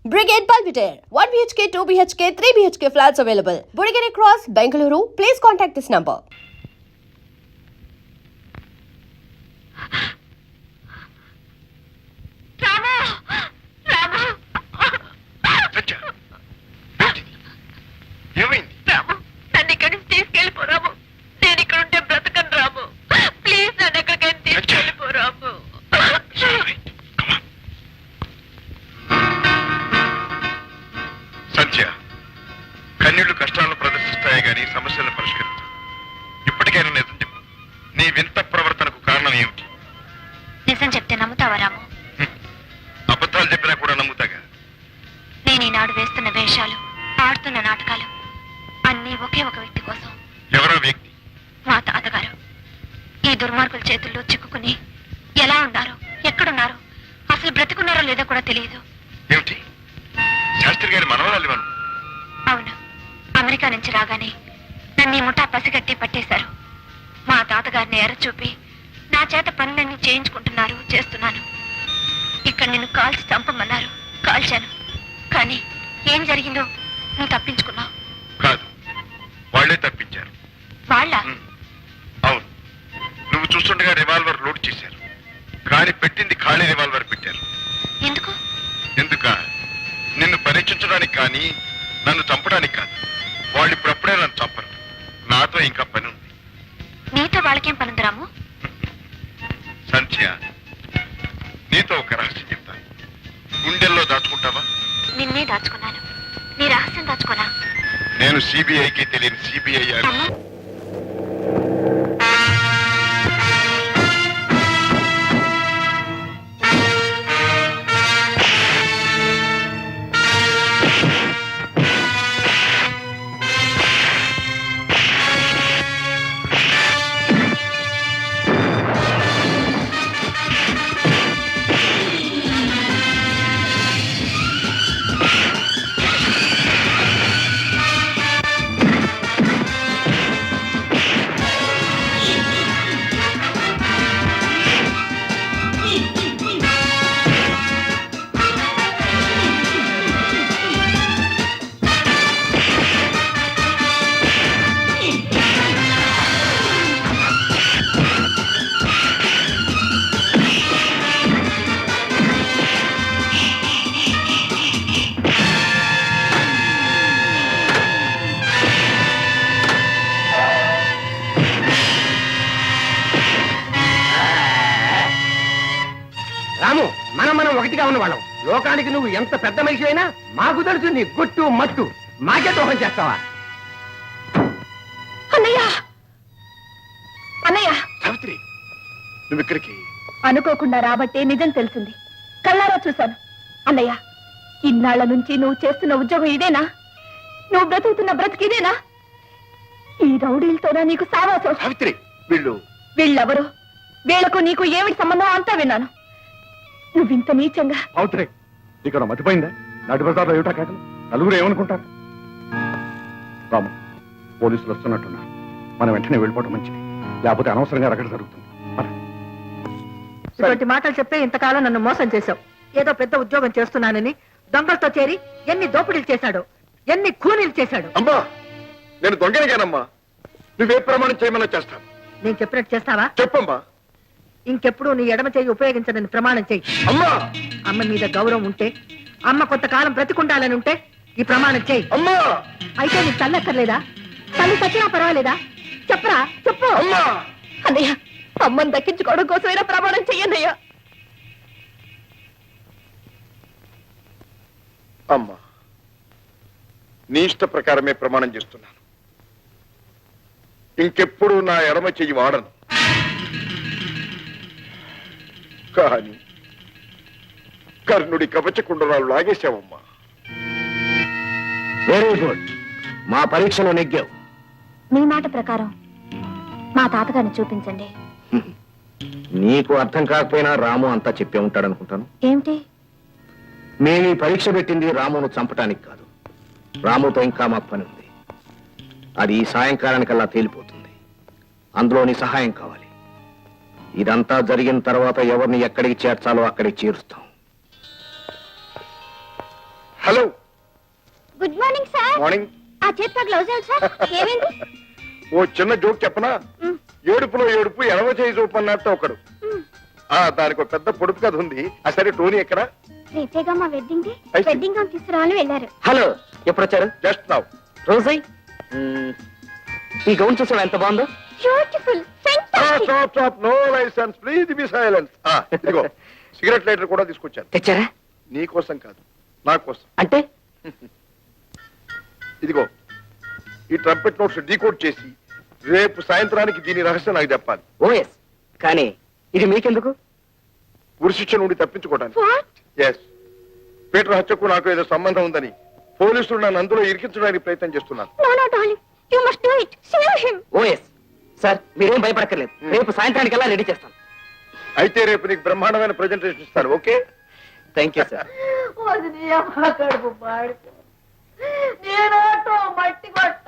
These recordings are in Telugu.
Brigade Belvedere, 1 BHK, 2 BHK, 3 BHK flats available. Burigere Cross, Bengaluru. Please contact this number. కన్నులు కష్టాలను ప్రదర్శిస్తాయి గానీ సమస్యలను పరిష్కరించు. ఇప్పటికైనా నిజం చెప్పు. నీ వింత ప్రవర్తనకు కారణం ఏమిటి? నిజం చెప్తే నమ్ముతావా రాము? అబద్ధాలు చెప్పినా కూడా నమ్ముతాగా. నేను ఈనాడు వేస్తున్న వేషాలు, ఆడుతున్న నాటకాలు అన్నీ ఒకే ఒక వ్యక్తి కోసం. ఎవరో వ్యక్తి? మా తాతగారు. ఈ దుర్మార్గుల చేతుల్లో చిక్కుకుని ఎలా ఉన్నారు, ఎక్కడున్నారు, అసలు బ్రతికున్నారో లేదో కూడా తెలియదు. ఏమిటి? శాస్త్రి గారి మనవరాలు? అవును, అమెరికా నుంచి రాగానే నన్ను ఈ ముఠా పసిగట్టి పట్టేశారు. మా తాతగారిని ఎర్రచూపి నా చేత పనులన్నీ చేయించుకుంటున్నారు, చేస్తున్నాను. ఇక్కడ నిన్ను కాల్చి చంపమన్నారు, కాల్చాను. కానీ ఏం జరిగిందో నువ్వు తప్పించుకున్నావు. కాదు, వాళ్లే తప్పించారు. వాళ్ళ? అవును, నువ్వు చూస్తుండగా రివాల్వర్ లోడ్ చేశారు, కానీ పెట్టింది ఖాళీ రివాల్వర్ పెట్టారు. ఎందుకు? ఎందుక? నిన్ను పరీక్షించడానికి కానీ నన్ను చంపడానికి కాదు. వాళ్ళు ఇప్పుడప్పుడే నన్ను చంపరు. నాతో ఇంకా పని ఉంది. నీతో వాళ్ళకేం పనుంది రాము? సంధ్య, నీతో ఒక రహస్యం చెప్తాను. గుండెల్లో దాచుకుంటావా? నిన్నే దాచుకున్నాను. నీ రహస్యం దాచుకోనా? నేను సిబిఐకి తెలియని సిబిఐ. రాము, మనం ఒకటిగా ఉన్నవాళ్ళం. లోకానికి నువ్వు ఎంత పెద్ద మనిషి అయినా మాకు తెలుసు నీ గుట్టు మట్టు. మాకే దోహం చేస్తావా? అన్నయ్య! అన్నయ్య! సావిత్రి, నువ్వు ఇక్కడికి అనుకోకుండా రాబట్టే నిజం తెలిసింది. కళ్ళారా చూశాను. అన్నయ్య, ఇన్నాళ్ల నుంచి నువ్వు చేస్తున్న ఉద్యోగం ఇదేనా? నువ్వు బ్రతుకుతున్న బ్రతికిదేనా? ఈ రౌడీలతోనా నీకు సావాసం? సావిత్రి, వీళ్ళెవరు? వీళ్లకు నీకు ఏమిటి సంబంధం అంతా విన్నాను. నువ్వింత నీచంగా. సావిత్రి, ఇక్కడ మతిపోయిందా? నడి బజార్లో ఏమిటా కేకలు? నలుగురు ఏమనుకుంటారు? రాము, పోలీసులు వస్తున్నట్టున్నారు. మనం వెంటనే వెళ్ళిపోవటం మంచిది, లేకపోతే అనవసరంగా రగడ జరుగుతుంది. ఇటువంటి మాటలు చెప్పే ఇంతకాలం నన్ను మోసం చేశావు. ఏదో పెద్ద ఉద్యోగం చేస్తున్నానని దొంగలతో చేరి ఎన్ని దోపిడీలు చేశాడు, ఎన్ని కూనీలు చేశాడు. అమ్మా, నేను దొంగనిగానమ్మా. నువ్వే ప్రమాణం చేయమన్నా చేస్తాను. నేను చెప్పినట్టు చేస్తావా? చెప్పమ్మా. ఇంకెప్పుడు నీ ఎడమ చేయి ఉపయోగించనని ప్రమాణం చెయ్యి. అమ్మా! అమ్మ మీద గౌరవం ఉంటే, అమ్మ కొంతకాలం బ్రతికుండాలని ఉంటే ఈ ప్రమాణం చెయ్యి. అమ్మా! అయితే నీకు తల్లక్కర్లేదా? తల్లి సచ్చినా పర్వాలేదా? చెప్పరా, చెప్పు. అమ్మా! అన్నయ్య, అమ్మని దక్కించుకోవడం కోసమైనా ప్రమాణం చెయ్యన్నయ్య. అమ్మా, నీ ఇష్ట ప్రకారమే ప్రమాణం చేస్తున్నాను. ఇంకెప్పుడు నా ఎడమ చెయ్యి వాడను. కానీ కర్ణుడి కవచకుండరాలు లాగేశావమ్మా. వెరీ గుడ్, మా పరీక్షలో నెగ్గావు. మీ మాట ప్రకారం మా తాతగారిని చూపించండి. నీకు అర్థం కాకపోయినా రాము అంతా చెప్పే ఉంటాడనుకుంటాను. ఏమిటి? మేము ఈ పరీక్ష పెట్టింది రామును చంపటానికి కాదు. రాముతో ఇంకా మా పని ఉంది. అది ఈ సాయంకాలానికల్లా తేలిపోతుంది. అందులో నీ సహాయం కావాలి. ఇదంతా జరిగిన తర్వాత ఎవరిని ఎక్కడికి చేర్చాలో అక్కడికి చేరుస్తాం. Hello, good morning sir. Morning. ఆ చేతితో గ్లౌజ్ సార్. ఏమైంది? ఓ చిన్న జోక్ చెప్పనా? ఏడుపులో ఏడుపు ఎడవ చేయి చూపు అన్నట్టు ఒకడు. దానికి ఒక పెద్ద పొడుపు కథ ఉంది. సరే టోనీ ఎక్కడ? రేపేగా మా wedding day. I see. Wedding gown తీసుకురావాలని వెళ్ళారు. హలో, ఎప్పుడు వచ్చారు? Just now. రోజై, ఈ గౌన్ చూసావా ఎంత బాగుందో? Beautiful, fantastic. Stop stop, no license, please be silence. ఇదిగో సిగరెట్ లైటర్ కూడా తీసుకొచ్చాను. తెచ్చారా? నీ కోసం కాదు, నా కోసం. అంటే ఇదిగో ఈ ట్రంపెట్ నోట్స్ డీకోడ్ చేసి రేపు సాయంత్రానికి దీని రహస్యం నాకు చెప్పాలి. ఓఎస్, కానీ ఇది మీకెందుకు? ఉరిశిక్ష నుండి తప్పించుకోవడానికి. వాట్? ఎస్, పీటర్ హత్యకు నాకు ఏదో సంబంధం ఉందని పోలీసులు నన్ను అందులో ఇరికించడానికి ప్రయత్నం చేస్తున్నాను. No no darling, you must do it. Save him. Oh yes sir, మీరేం భయపడక్కర్లేదు. రేపు సాయంత్రానికల్లా రెడీ చేస్తాను. అయితే రేపు నీకు బ్రహ్మాండమైన ప్రెజెంటేషన్ ఇస్తాను. ఓకే? Thank you sir. వదిలి అమ్మ కడుపు పాడుకో. నేనోటో మట్టి కొట్ట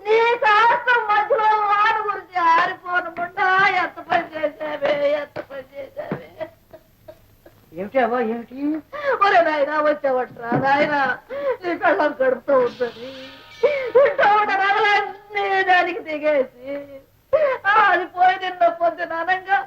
నీ శాస్త్రం మధ్యలో వాడు గురించి ఆరిపోనకుండా ఎంత పని చేసావే, ఎంత పని చేసావే. ఏమిటి అవ్వ, ఏమిటి? ఒరే నాయనా, వచ్చావట్రా నాయనా, నీ పెళ్ళం కడుపుతూ ఉంటుంది. ఇంట్లో ఉన్న నగలన్నీ దానికి దిగేసి అది పోయి నిన్న పొద్దున అనంగా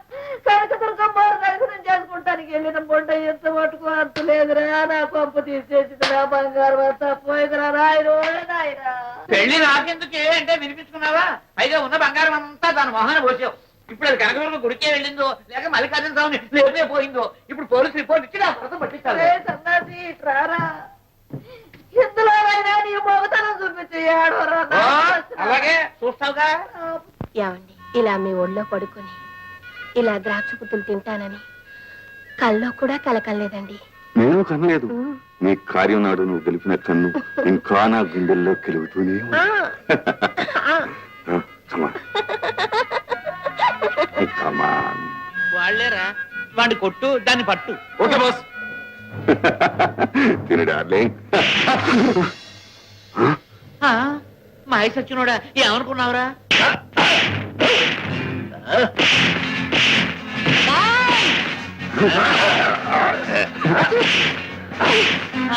కనక దుర్గమ్మ దర్శనం చేసుకుంటానికి వెళ్ళిన బొండ ఎంత మటుకు అంత లేదురా. నా కొంప తీసేసింది, నా బంగారు అంతా పోయిందిరా నాయన, నాయనా. పెళ్లి నాకెందుకే అంటే వినిపించుకున్నావా? పైగా ఉన్న బంగారం అంతా దాని మొహాన్ని పోసావు. ఇప్పుడు అది కనకదుర్గ గుడికే వెళ్ళిందో లేక మల్లికార్జున స్వామిని లేపే పోయిందో. ఇప్పుడు పోలీసు రిపోర్ట్ ఇచ్చి నా భర్త పట్టించాలి. రే సన్నాసి, ఇట్రారా. ఇందులోనైనా నీ మొగతనం చూపించి ఏడవరా. అలాగే చూస్తావుగా. ఏమండి, ఇలా మీ ఒళ్ళో పడుకొని ఇలా ద్రాక్ష పుత్తులు తింటానని కల్లో కూడా కలకలేదండి. నేను కనలేదు. నీ కార్యం నాడు నువ్వు గెలిపిన కన్ను ఇంకా నా గుండెల్లో కెలుగుతూనే ఉంది. Come on. వాళ్లేరా, వాడిని కొట్టు, దాన్ని పట్టు. Okay boss. తిను డార్లింగ్. మహేష్ వచ్చినోడా, ఏమనుకున్నావురా?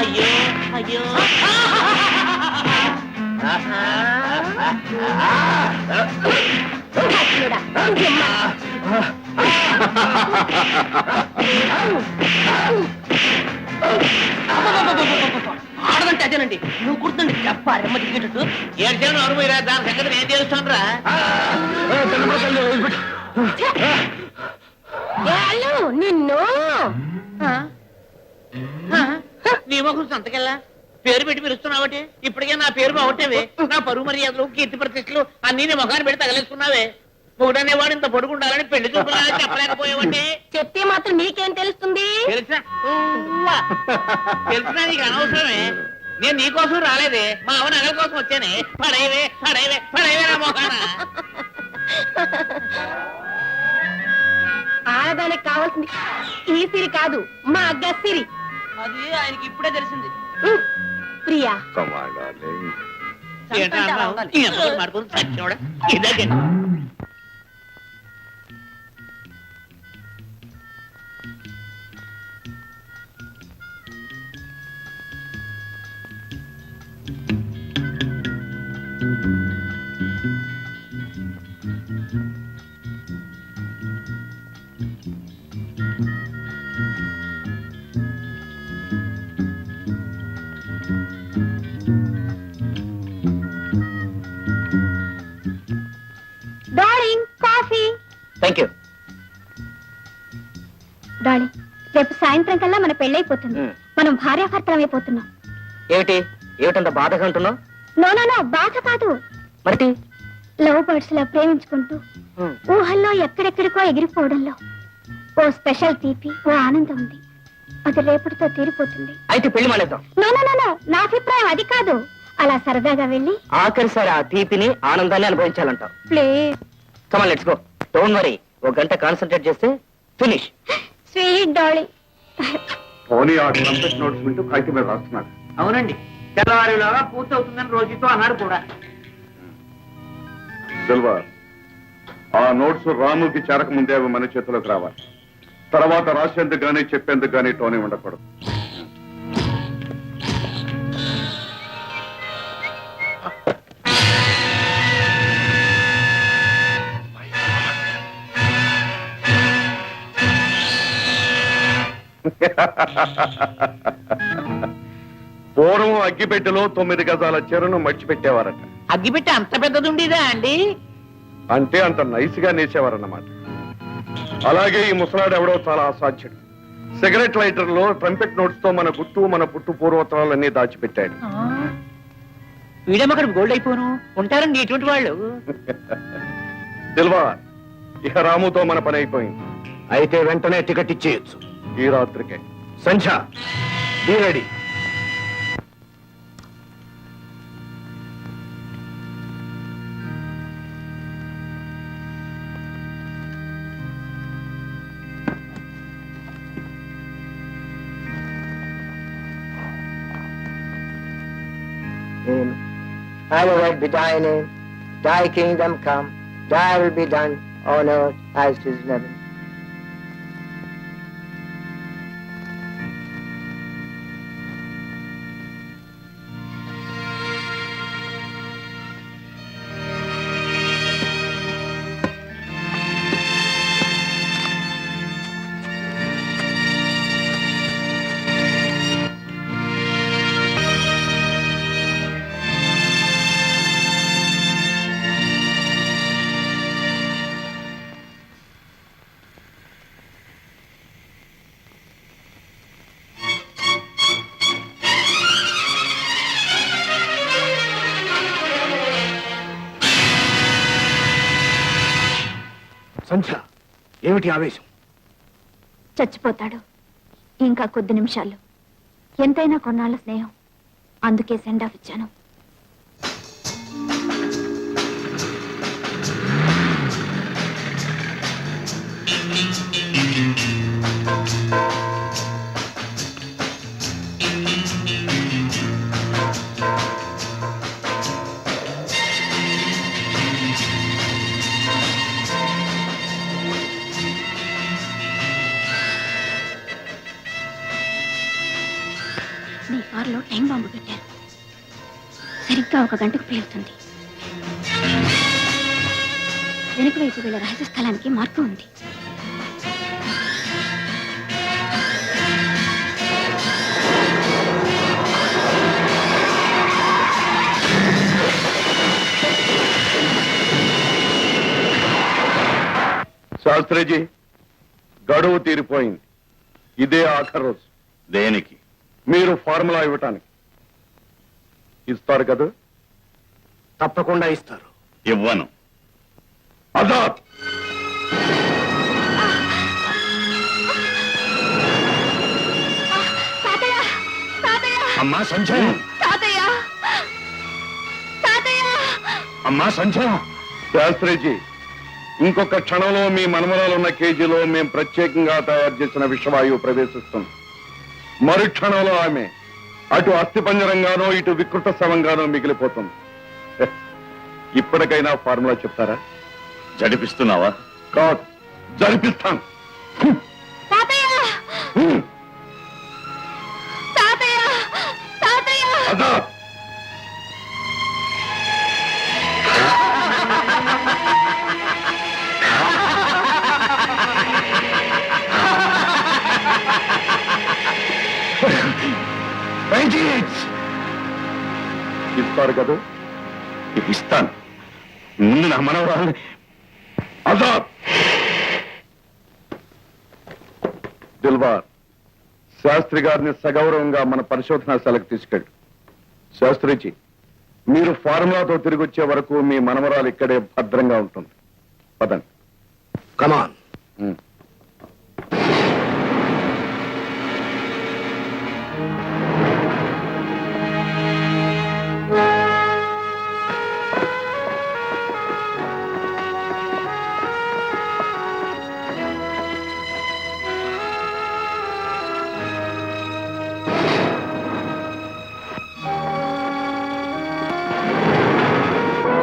అయ్యో అయ్యో. ఆడదంటే అదేనండి. నువ్వు కూర్చోండి, చెప్పాలి దిగేటట్టు. ఏడ్చాను అరువురా, దాని సంగతి నేను తెలుస్తాను రా. నిన్ను నీ మొహం సంతకెళ్ళా పేరు పెట్టి పిలుస్తున్నావటే. ఇప్పటికే నా పేరు బాగొట్టేవే. నా పరువు మర్యాదలు, కీర్తి ప్రతిష్టలు అన్ని నీ మొఖాన్ని పెట్టి తగలేసుకున్నావే. ఒకటనేవాడు ఇంత పొడుగుండాలని పెళ్లి చూపులా చెప్పలేకపోయావంటే. చెప్తే మాత్రం నీకేం తెలుస్తుంది? తెలిసినా నీకు అనవసరమే. నేను నీకోసం రాలేదే, మా అవ నగల కోసం వచ్చానే. పడేవే పడేవే పడేవే నా మొఖాన. ఆడదానికి కావాల్సింది ఈ సిరి కాదు, మా గసిరి. అది ఆయనకి ఇప్పుడే తెలిసింది. Priya, Come on, darling. ఏంట్రా అన్నావు? ఈ అమ్మతో మాట్లాడుకుని చచ్చినోడా? ఇదే darling, coffee. Thank you. Darling, రేపు సాయంత్రం కల్లా మన పెళ్ళైపోతుంది. మనం భార్యాభర్తలం అయిపోతున్నాం. ఏమిటంత బాధగా అంటున్నావు? నో నో నో, బాధ కాదు. మరి లవ్ బర్డ్స్ లా ప్రేమించుకుంటూ ఊహల్లో ఎక్కడెక్కడికో ఎగిరిపోవడంలో ఓ స్పెషల్ తీపి, ఓ ఆనందం ఉంది. అది రేపటితో తీరిపోతుంది. అయితే పెళ్లి మానేద్దాం. నో నో నో నో, నా అభిప్రాయం అది కాదు. అలా సరదాగా వెళ్ళి ఆఖరిసారి ఆ తీపిని, ఆనందాన్ని అనుభవించాలంటావు. Please. Come on, let's go. Don't worry, ఒక గంట కాన్సన్ట్రేట్ చేస్తే ఫినిష్. Sweet darling. పోనీ ఆ ట్రంపెట్ నోట్స్ వింటూ కాగితం మీద రాస్తున్నాడు. అవునండి, తెల్లవారిలాగా పూర్తవుతుందని రోజుతో అన్నాడు కూడా. సిల్వర్, ఆ నోట్స్ రాముకి చేరక ముందే అవి మన చేతిలోకి రావాలి. తర్వాత రాసేందుకు గానీ చెప్పేందుకు గానీ టోనీ ఉండకూడదు. పూర్వం అగ్గిపెట్టెలో 9 గజాల చెరును మడిచిపెట్టేవారట. అగ్గిపెట్టి అంత పెద్దది ఉండేదా అండి? అంటే అంత నైస్గా నేసేవారన్నమాట. అలాగే ఈ ముసలాడు ఎవడో చాలా అసాధ్యుడు. సిగరెట్ లైటర్ లో ట్రంపెట్ నోట్స్ తో మన గుట్టు మన పుట్టు పూర్వోత్తరాలన్నీ దాచిపెట్టాడు. వీడేమో అక్కడ గోల్డ్ అయిపోను ఉంటారండి ఇటువంటి వాళ్ళు. దిల్వా, ఇక రాముతో మన పని అయిపోయింది. అయితే వెంటనే టికెట్ ఇచ్చేయచ్చు. ఈ రాత్రికే. Sandhya, be ready. Hallowed be thy name, thy kingdom come, thy will be done on earth as it is in heaven. సంధ్య, ఏమిటి ఆవేశం? చచ్చిపోతాడు ఇంకా కొద్ది నిమిషాలు. ఎంతైనా కొన్నాళ్ళ స్నేహం, అందుకే సెండ్ ఆఫ్ ఇచ్చాను. నీ కారులో టైం బాంబు పెట్టారు. సరిగ్గా 1 గంటకు పేలుతుంది. వెనుక వైపు వీళ్ళ రహస్య స్థలానికి మార్గం ఉంది. శాస్త్రిజీ, గడువు తీరిపోయింది. ఇదే ఆఖరి రోజు. దేనికి? మీరు ఫార్ములా ఇవ్వటానికి. ఇస్తారు కదా? తప్పకుండా ఇస్తారు. ఇవ్వను. ఆజాద్. అమ్మా సంజయ్, అమ్మా సంజయ్. శాస్త్రిజీ, ఇంకొక క్షణంలో మీ మనమరాలున్న కేజీలో మేము ప్రత్యేకంగా తయారు చేసిన విషవాయువు ప్రవేశిస్తుంది. మరుక్షణంలో ఆమె అటు అస్థిపంజరంగానో ఇటు వికృత శవంగానో మిగిలిపోతుంది. ఇప్పటికైనా ఫార్ములా చెప్తారా? జడిపిస్తున్నావా? కాదు, జరిపిస్తాను. ఆజాద్. ఇస్తారు కదా? ఇస్తాను. ముందు నా మనవరాలు. ఆజాద్. దిల్వార్, శాస్త్రి గారిని సగౌరవంగా మన పరిశోధనాశాలకు తీసుకెళ్ళి. శాస్త్రిజీ, మీరు ఫార్ములాతో తిరిగి వచ్చే వరకు మీ మనవరాలు ఇక్కడే భద్రంగా ఉంటుంది. పదండి. కమాన్. ఉమ్.